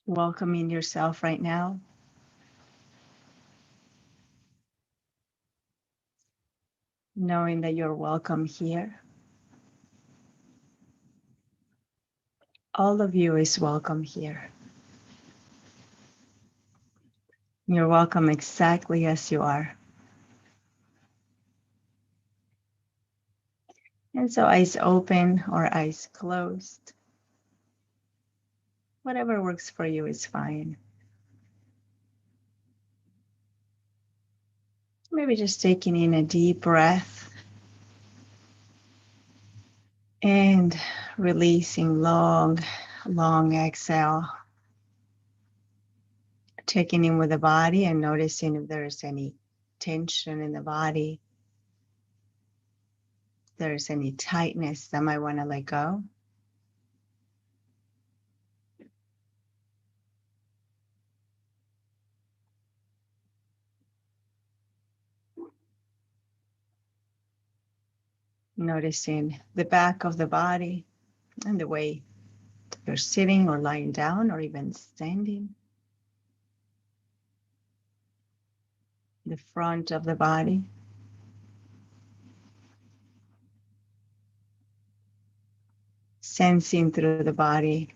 Welcoming yourself right now, knowing that you're welcome here. All of you is welcome here. You're welcome exactly as you are. And so eyes open or eyes closed, whatever works for you is fine. Maybe just taking in a deep breath and releasing long exhale. Checking in with the body and noticing if there's any tension in the body, if there's any tightness that might want to let go. Noticing the back of the body and the way you're sitting or lying down or even standing. The front of the body. Sensing through the body.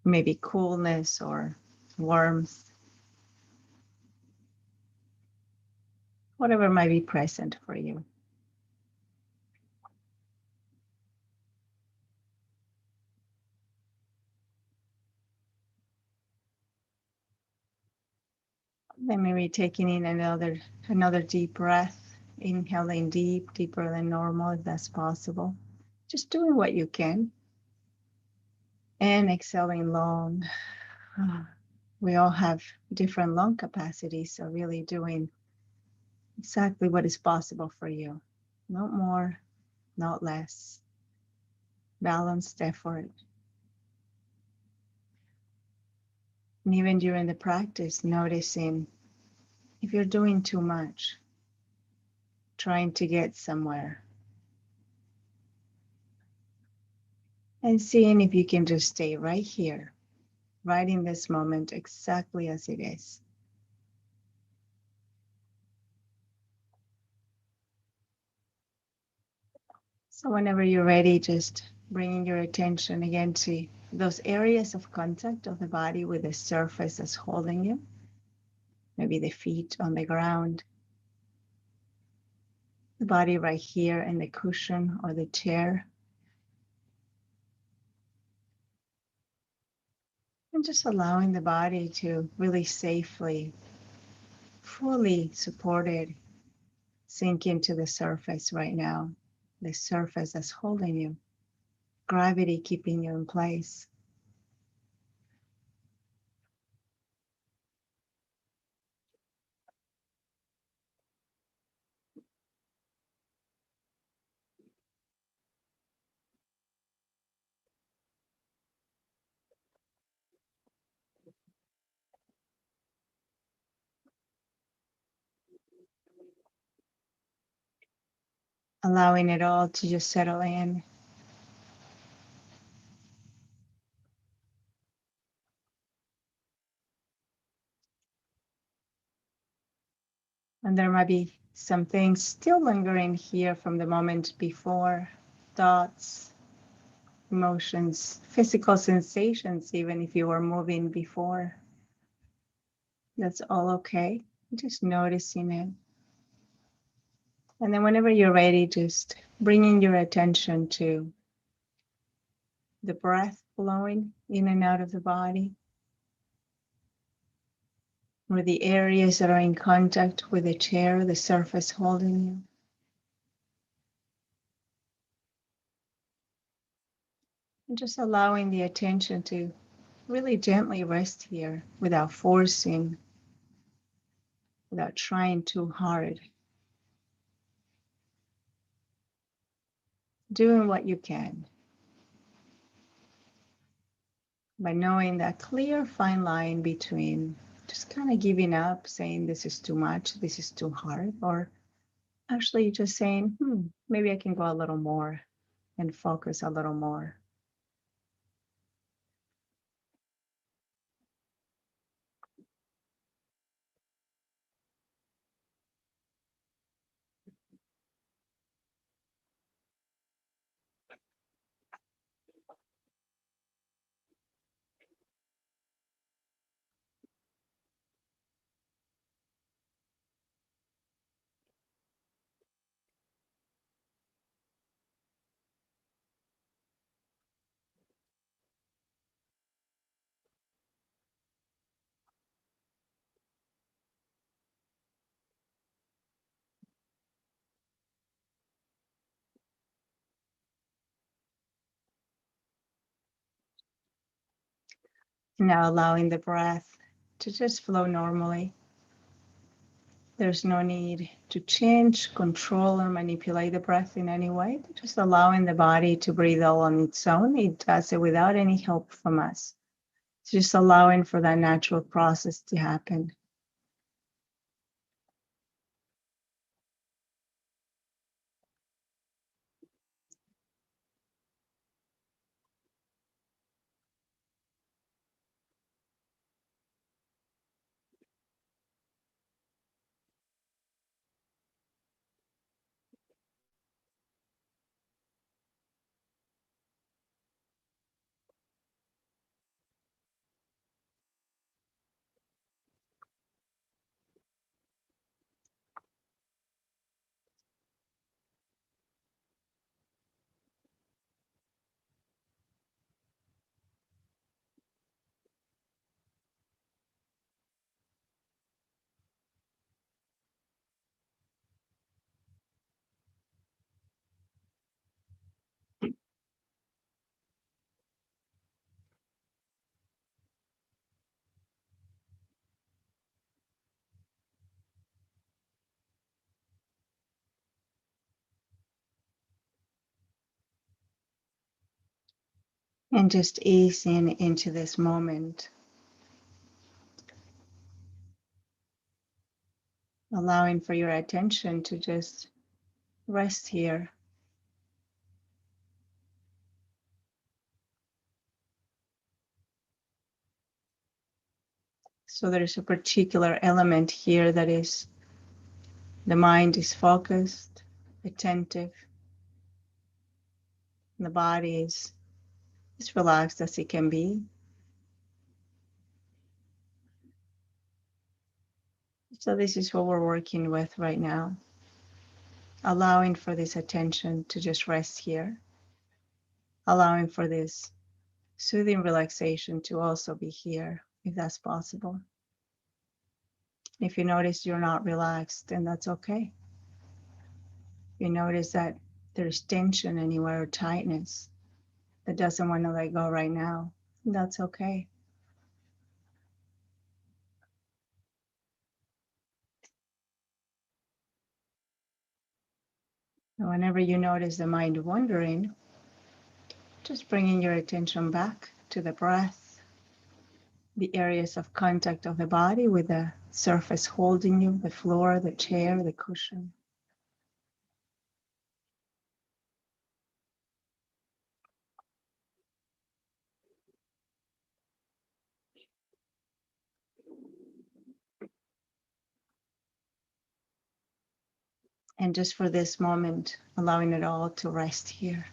Maybe coolness or warmth. Whatever might be present for you. Then maybe taking in another deep breath, inhaling deeper than normal if that's possible. Just doing what you can. And exhaling long. We all have different lung capacities, so really doing exactly what is possible for you. Not more, not less. Balanced effort. And even during the practice, noticing if you're doing too much, trying to get somewhere, and seeing if you can just stay right here, right in this moment, exactly as it is. So, whenever you're ready, just bringing your attention again to those areas of contact of the body with the surface that's holding you, maybe the feet on the ground, the body right here in the cushion or the chair. And just allowing the body to really safely, fully supported, sink into the surface right now, the surface that's holding you, gravity keeping you in place. Allowing it all to just settle in. And there might be some things still lingering here from the moment before, thoughts, emotions, physical sensations, even if you were moving before. That's all okay. Just noticing it. And then whenever you're ready, just bringing your attention to the breath flowing in and out of the body, or the areas that are in contact with the chair, the surface holding you. And just allowing the attention to really gently rest here without forcing, without trying too hard. Doing what you can by knowing that clear, fine line between just kind of giving up, saying this is too much, this is too hard, or actually just saying, maybe I can go a little more. and focus a little more. Now allowing the breath to just flow normally. There's no need to change, control, or manipulate the breath in any way. Just allowing the body to breathe all on its own. It does it without any help from us. Just allowing for that natural process to happen. And just easing into this moment. Allowing for your attention to just rest here. So there's a particular element here that is the mind is focused, attentive, and the body is as relaxed as it can be. So this is what we're working with right now. Allowing for this attention to just rest here. Allowing for this soothing relaxation to also be here, if that's possible. If you notice you're not relaxed, then that's okay. If you notice that there's tension anywhere or tightness that doesn't want to let go right now, that's okay. And whenever you notice the mind wandering, just bringing your attention back to the breath, the areas of contact of the body with the surface holding you, the floor, the chair, the cushion. And just for this moment, allowing it all to rest here.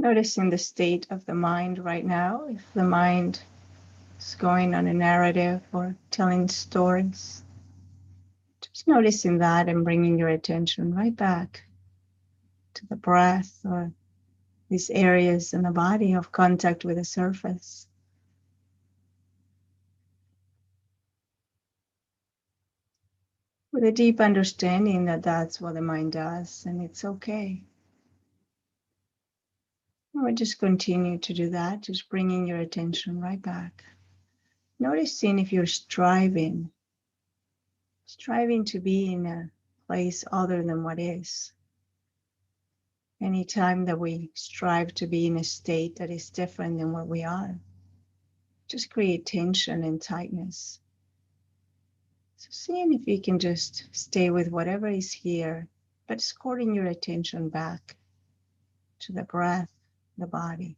Noticing the state of the mind right now, if the mind is going on a narrative or telling stories. Just noticing that and bringing your attention right back to the breath or these areas in the body of contact with the surface. With a deep understanding that that's what the mind does and it's okay. And we'll just continue to do that, just bringing your attention right back. Noticing if you're striving to be in a place other than what is. Anytime that we strive to be in a state that is different than what we are, just create tension and tightness. So seeing if you can just stay with whatever is here, but escorting your attention back to the breath, the body.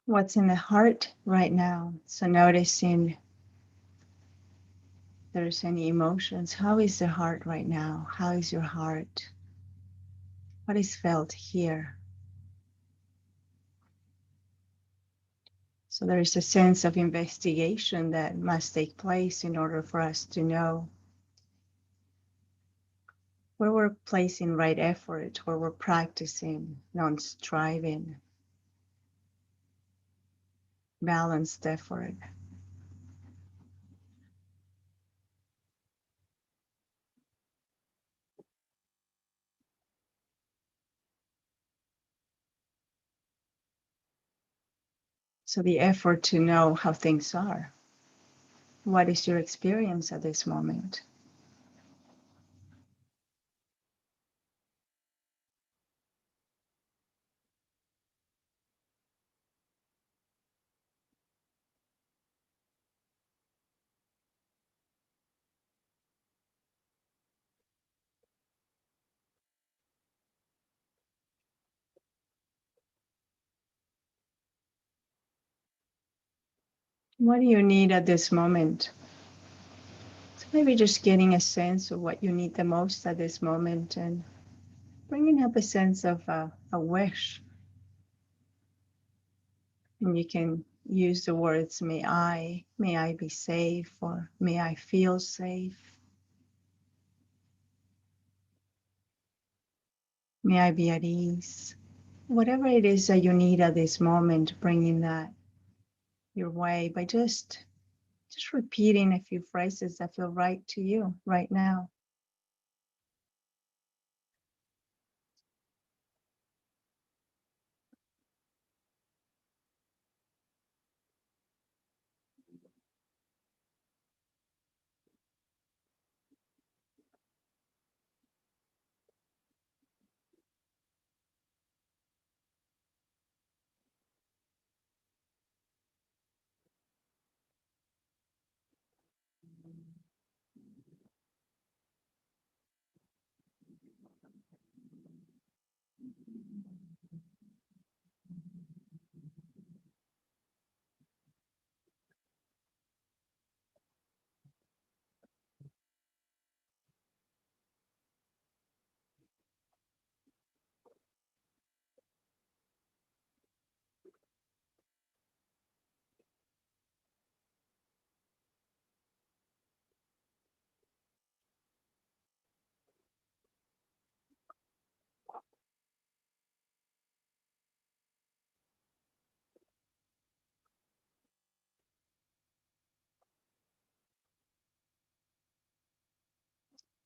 What's in the heart right now? So noticing if there's any emotions. How is the heart right now? How is your heart? What is felt here? So there is a sense of investigation that must take place in order for us to know where we're placing right effort, where we're practicing non-striving, balanced effort. So the effort to know how things are. What is your experience at this moment? What do you need at this moment? So maybe just getting a sense of what you need the most at this moment and bringing up a sense of a wish. And you can use the words, may I be safe, or may I feel safe, may I be at ease. Whatever it is that you need at this moment, bringing that your way by just repeating a few phrases that feel right to you right now.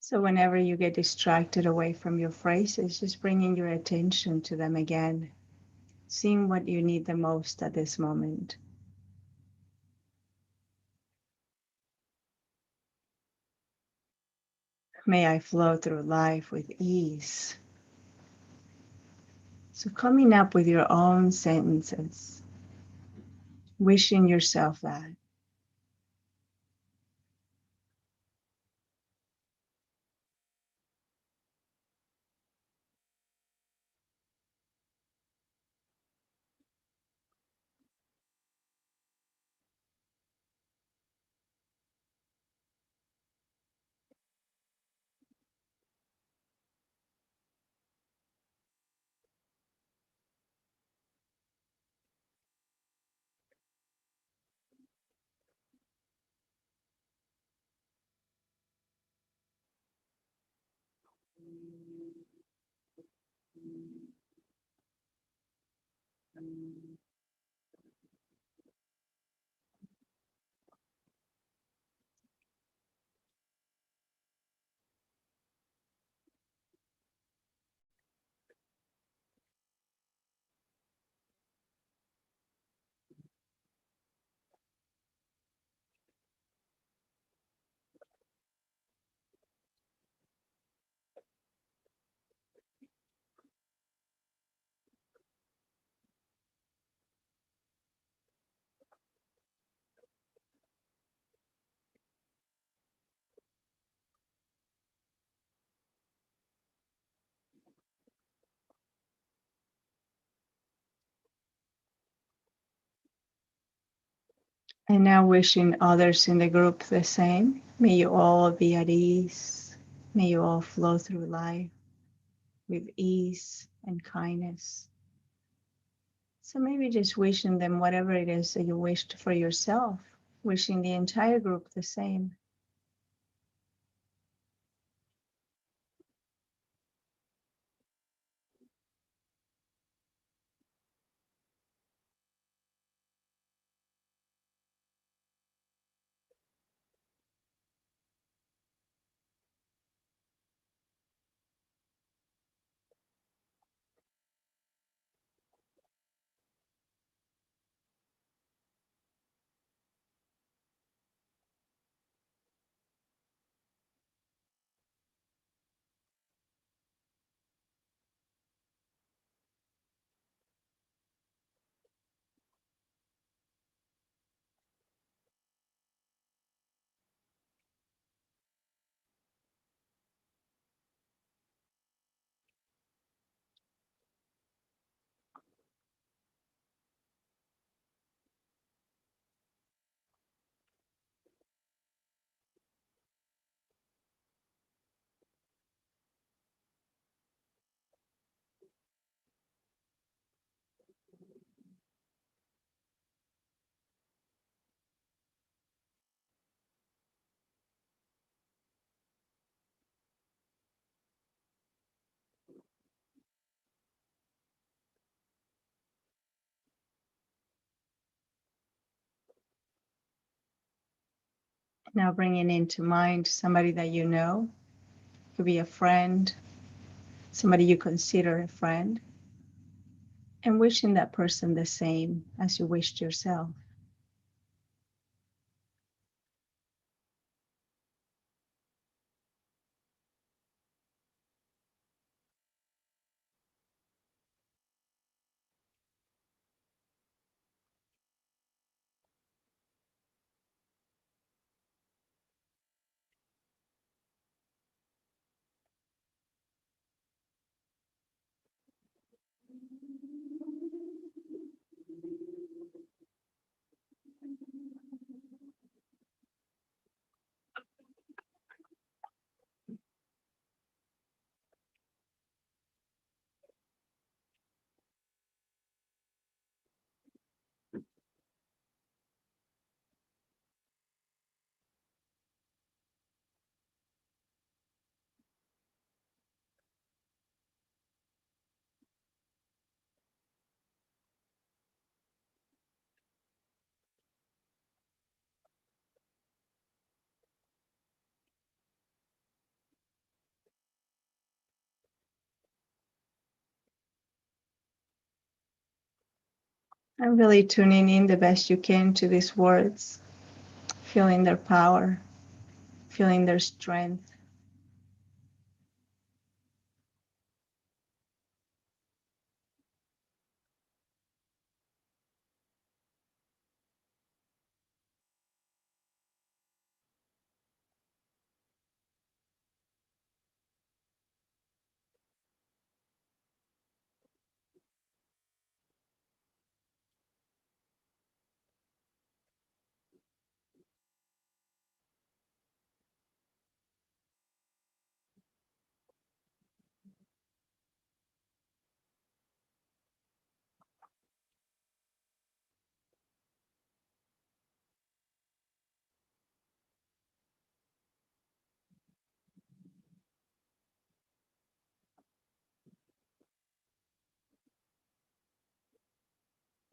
So whenever you get distracted away from your phrases, just bringing your attention to them again, seeing what you need the most at this moment. May I flow through life with ease. So coming up with your own sentences, wishing yourself that. And now wishing others in the group the same. May you all be at ease. May you all flow through life with ease and kindness. So maybe just wishing them whatever it is that you wished for yourself, wishing the entire group the same. Now bringing into mind somebody that you know, could be a friend, somebody you consider a friend, and wishing that person the same as you wished yourself. And really tuning in the best you can to these words, feeling their power, feeling their strength.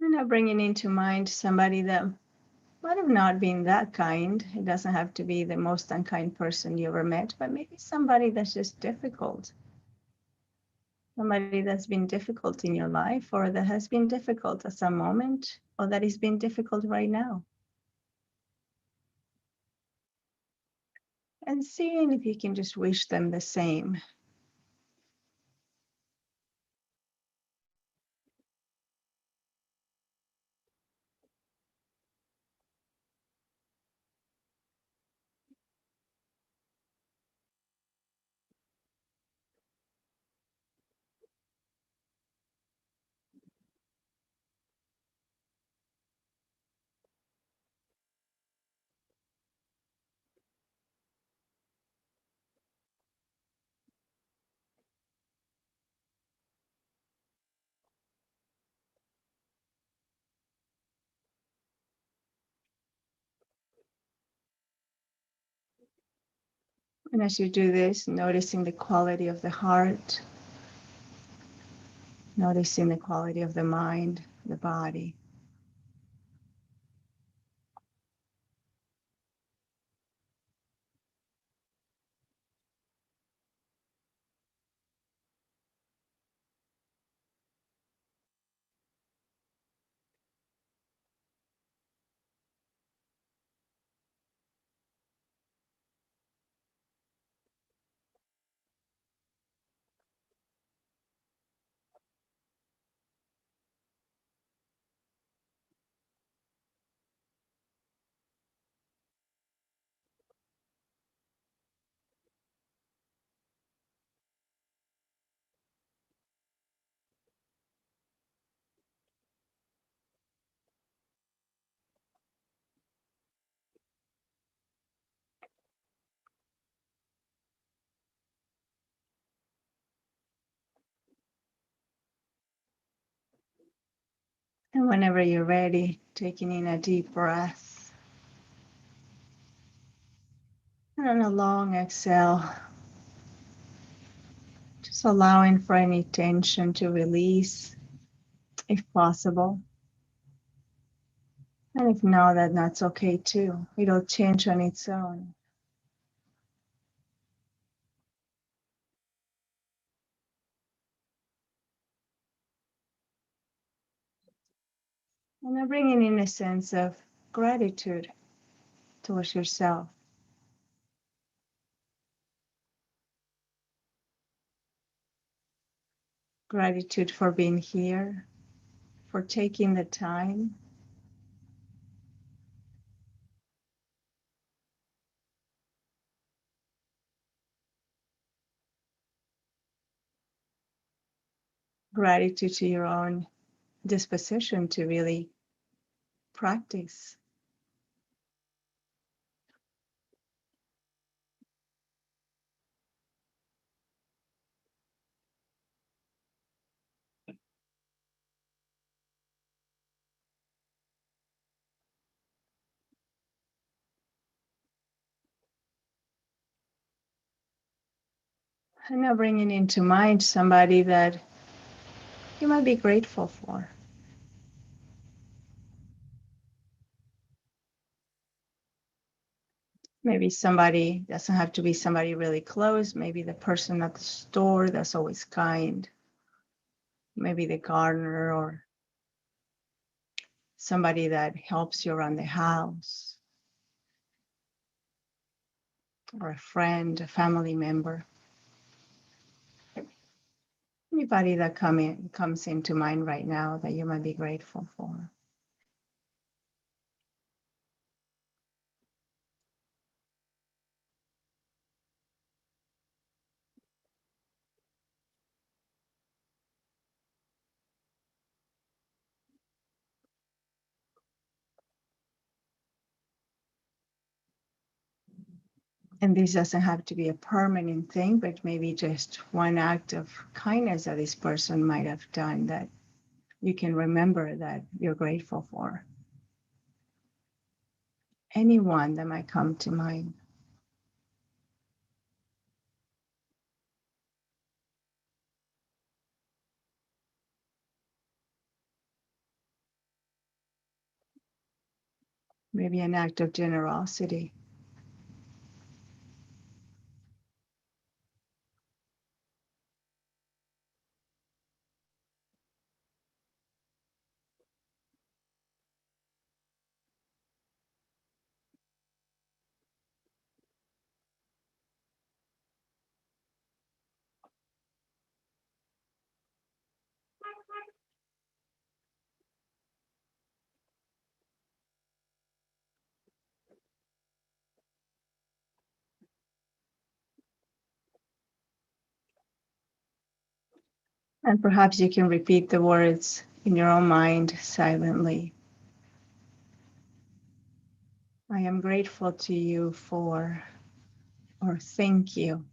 And now bringing into mind somebody that might have not been that kind. It doesn't have to be the most unkind person you ever met, but maybe somebody that's just difficult. Somebody that's been difficult in your life, or that has been difficult at some moment, or that is being difficult right now. And seeing if you can just wish them the same. And as you do this, noticing the quality of the heart, noticing the quality of the mind, the body. And whenever you're ready, taking in a deep breath. And on a long exhale, just allowing for any tension to release if possible. And if not, that's okay too. It'll change on its own. And I'm bringing in a sense of gratitude towards yourself. Gratitude for being here, for taking the time. Gratitude to your own disposition to really practice. And now bringing into mind somebody that you might be grateful for. Maybe somebody, doesn't have to be somebody really close, maybe the person at the store that's always kind, maybe the gardener or somebody that helps you around the house, or a friend, a family member. Anybody that comes into mind right now that you might be grateful for. And this doesn't have to be a permanent thing, but maybe just one act of kindness that this person might have done that you can remember that you're grateful for. Anyone that might come to mind. Maybe an act of generosity. And perhaps you can repeat the words in your own mind silently. I am grateful to you for, or thank you.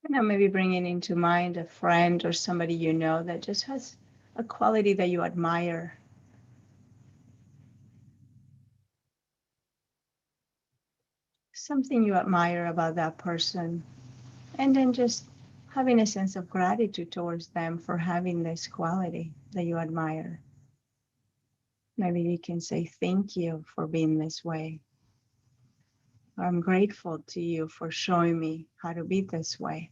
And now maybe bringing into mind a friend or somebody you know that just has a quality that you admire. Something you admire about that person. And then just having a sense of gratitude towards them for having this quality that you admire. Maybe you can say, thank you for being this way. I'm grateful to you for showing me how to be this way.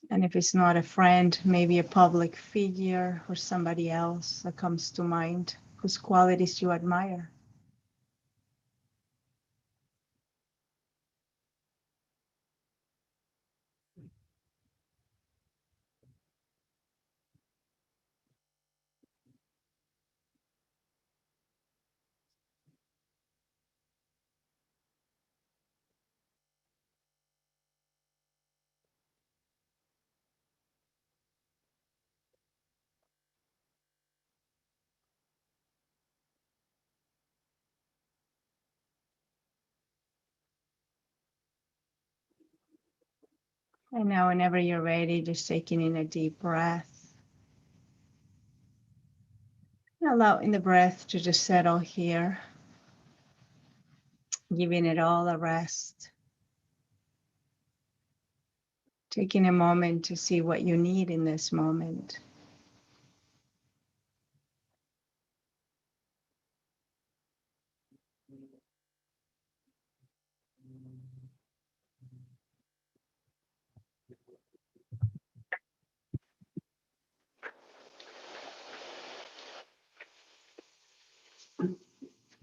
And if it's not a friend, maybe a public figure or somebody else that comes to mind whose qualities you admire. And now, whenever you're ready, just taking in a deep breath. And allowing the breath to just settle here, giving it all a rest. Taking a moment to see what you need in this moment.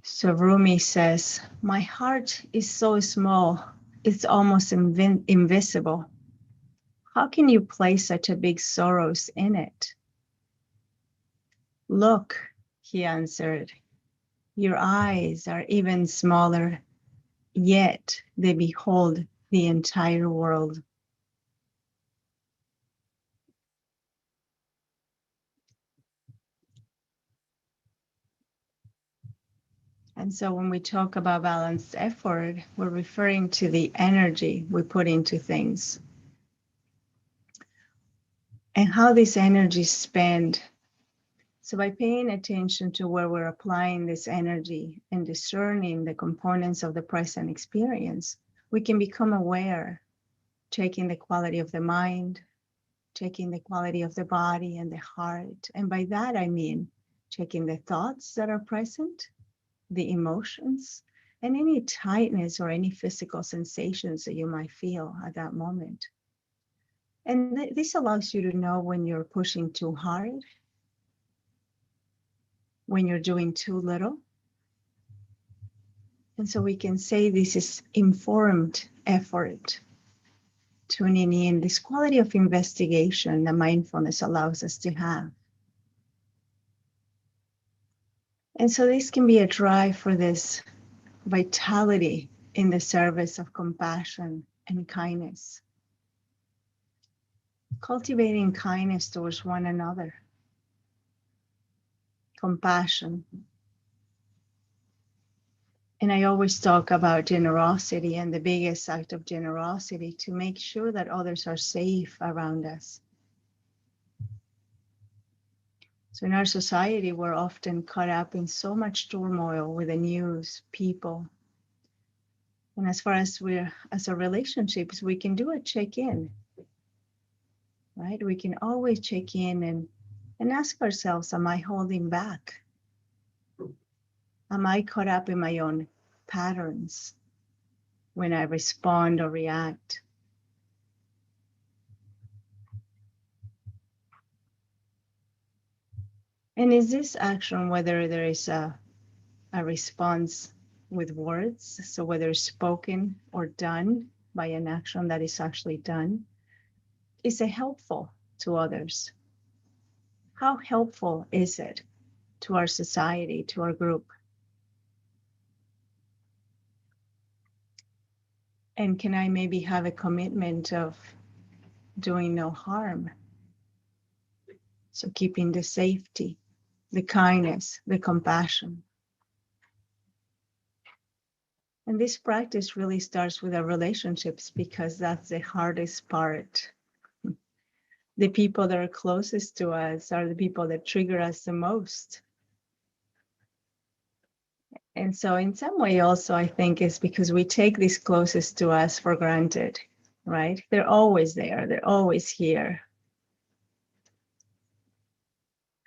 So Rumi says, my heart is so small, it's almost invisible. How can you place such a big sorrows in it? Look, he answered, your eyes are even smaller, yet they behold the entire world. And so when we talk about balanced effort, we're referring to the energy we put into things and how this energy is spent. So by paying attention to where we're applying this energy and discerning the components of the present experience, we can become aware, checking the quality of the mind, checking the quality of the body and the heart. And by that, I mean checking the thoughts that are present, the emotions, and any tightness or any physical sensations that you might feel at that moment. And this allows you to know when you're pushing too hard, when you're doing too little. And so we can say this is informed effort, tuning in, this quality of investigation that mindfulness allows us to have. And so this can be a drive for this vitality in the service of compassion and kindness. Cultivating kindness towards one another, compassion. And I always talk about generosity and the biggest act of generosity to make sure that others are safe around us. So in our society, we're often caught up in so much turmoil with the news, people. And as far as our relationships, we can do a check-in, right? We can always check in and ask ourselves, am I holding back? Am I caught up in my own patterns when I respond or react? And is this action, whether there is a response with words, so whether it's spoken or done by an action that is actually done, is it helpful to others? How helpful is it to our society, to our group? And can I maybe have a commitment of doing no harm? So keeping the safety, the kindness, the compassion. And this practice really starts with our relationships because that's the hardest part. The people that are closest to us are the people that trigger us the most. And so in some way also, I think it's because we take these closest to us for granted, right? They're always there. They're always here.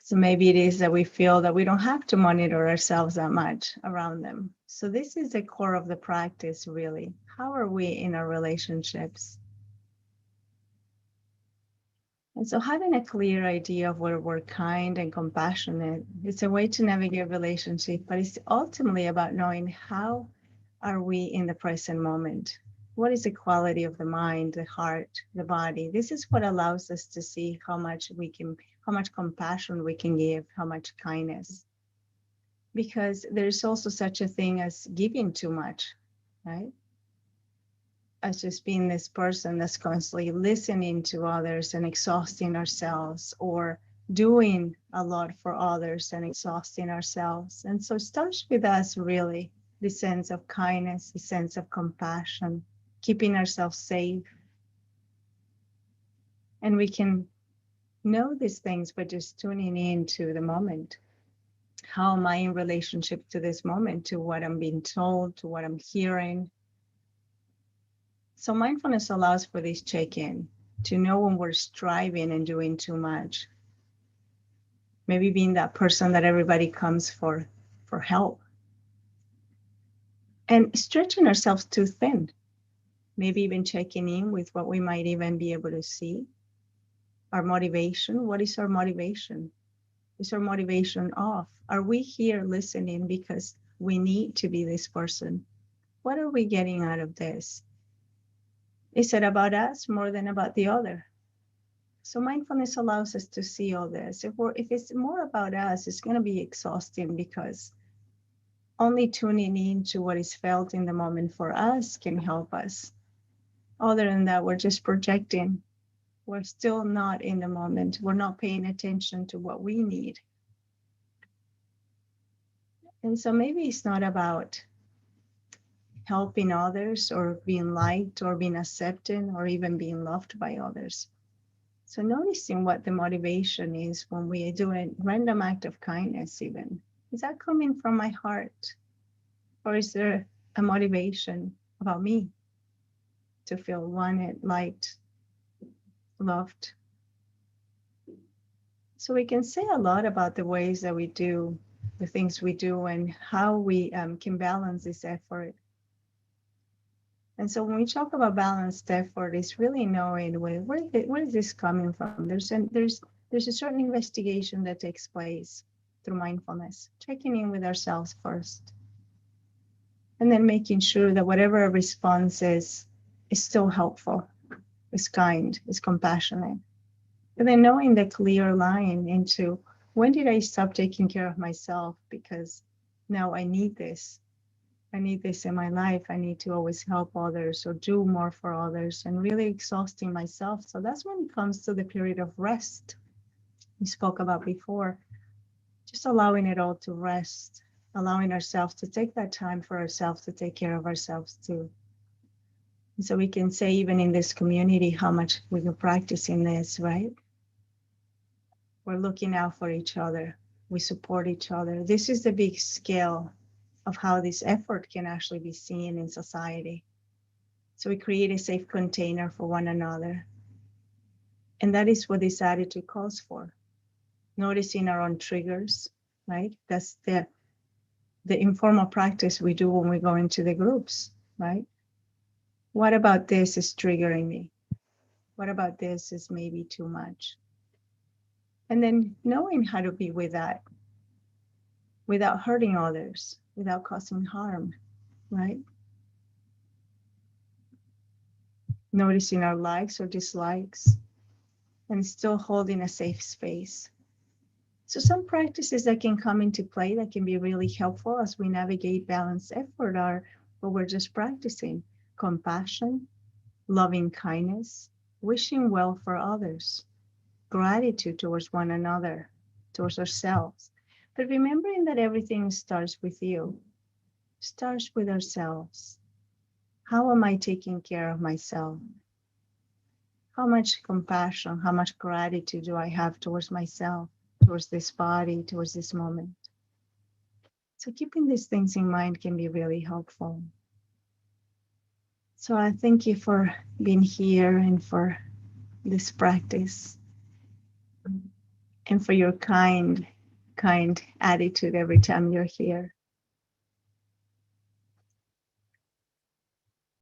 So maybe it is that we feel that we don't have to monitor ourselves that much around them. So this is the core of the practice, really. How are we in our relationships? And so having a clear idea of where we're kind and compassionate, it's a way to navigate relationship, but it's ultimately about knowing how are we in the present moment? What is the quality of the mind, the heart, the body? This is what allows us to see how much compassion we can give, how much kindness. Because there's also such a thing as giving too much, right? As just being this person that's constantly listening to others and exhausting ourselves, or doing a lot for others and exhausting ourselves. And so it starts with us, really, the sense of kindness, the sense of compassion, keeping ourselves safe. And we can know these things by just tuning into the moment. How am I in relationship to this moment, to what I'm being told, to what I'm hearing? So mindfulness allows for this check-in, to know when we're striving and doing too much. Maybe being that person that everybody comes for help. And stretching ourselves too thin. Maybe even checking in with what we might even be able to see. Our motivation. What is our motivation? Is our motivation off? Are we here listening because we need to be this person? What are we getting out of this? Is it about us more than about the other? So mindfulness allows us to see all this. If it's more about us, it's going to be exhausting, because only tuning into what is felt in the moment for us can help us. Other than that, we're just projecting. We're still not in the moment. We're not paying attention to what we need. And so maybe it's not about helping others or being liked or being accepted or even being loved by others. So noticing what the motivation is when we do a random act of kindness even. Is that coming from my heart? Or is there a motivation about me to feel wanted, liked, loved? So we can say a lot about the ways that we do the things we do and how we can balance this effort. And so when we talk about balanced effort, it's really knowing where is this coming from? There's a certain investigation that takes place through mindfulness, checking in with ourselves first, and then making sure that whatever our response is still helpful, is kind, is compassionate. And then knowing the clear line into when did I stop taking care of myself because now I need this. I need this in my life. I need to always help others or do more for others, and really exhausting myself. So that's when it comes to the period of rest we spoke about before. Just allowing it all to rest, allowing ourselves to take that time for ourselves, to take care of ourselves too. And so we can say, even in this community, how much we are practicing this, right? We're looking out for each other. We support each other. This is the big scale of how this effort can actually be seen in society. So we create a safe container for one another. And that is what this attitude calls for. Noticing our own triggers, right? That's the informal practice we do when we go into the groups, right? What about this is triggering me? What about this is maybe too much? And then knowing how to be with that without hurting others, without causing harm, right? Noticing our likes or dislikes, and still holding a safe space. So some practices that can come into play that can be really helpful as we navigate balanced effort are what we're just practicing: compassion, loving kindness, wishing well for others, gratitude towards one another, towards ourselves. But remembering that everything starts with you, starts with ourselves. How am I taking care of myself? How much compassion, how much gratitude do I have towards myself, towards this body, towards this moment? So keeping these things in mind can be really helpful. So I thank you for being here and for this practice, and for your kind attitude every time you're here.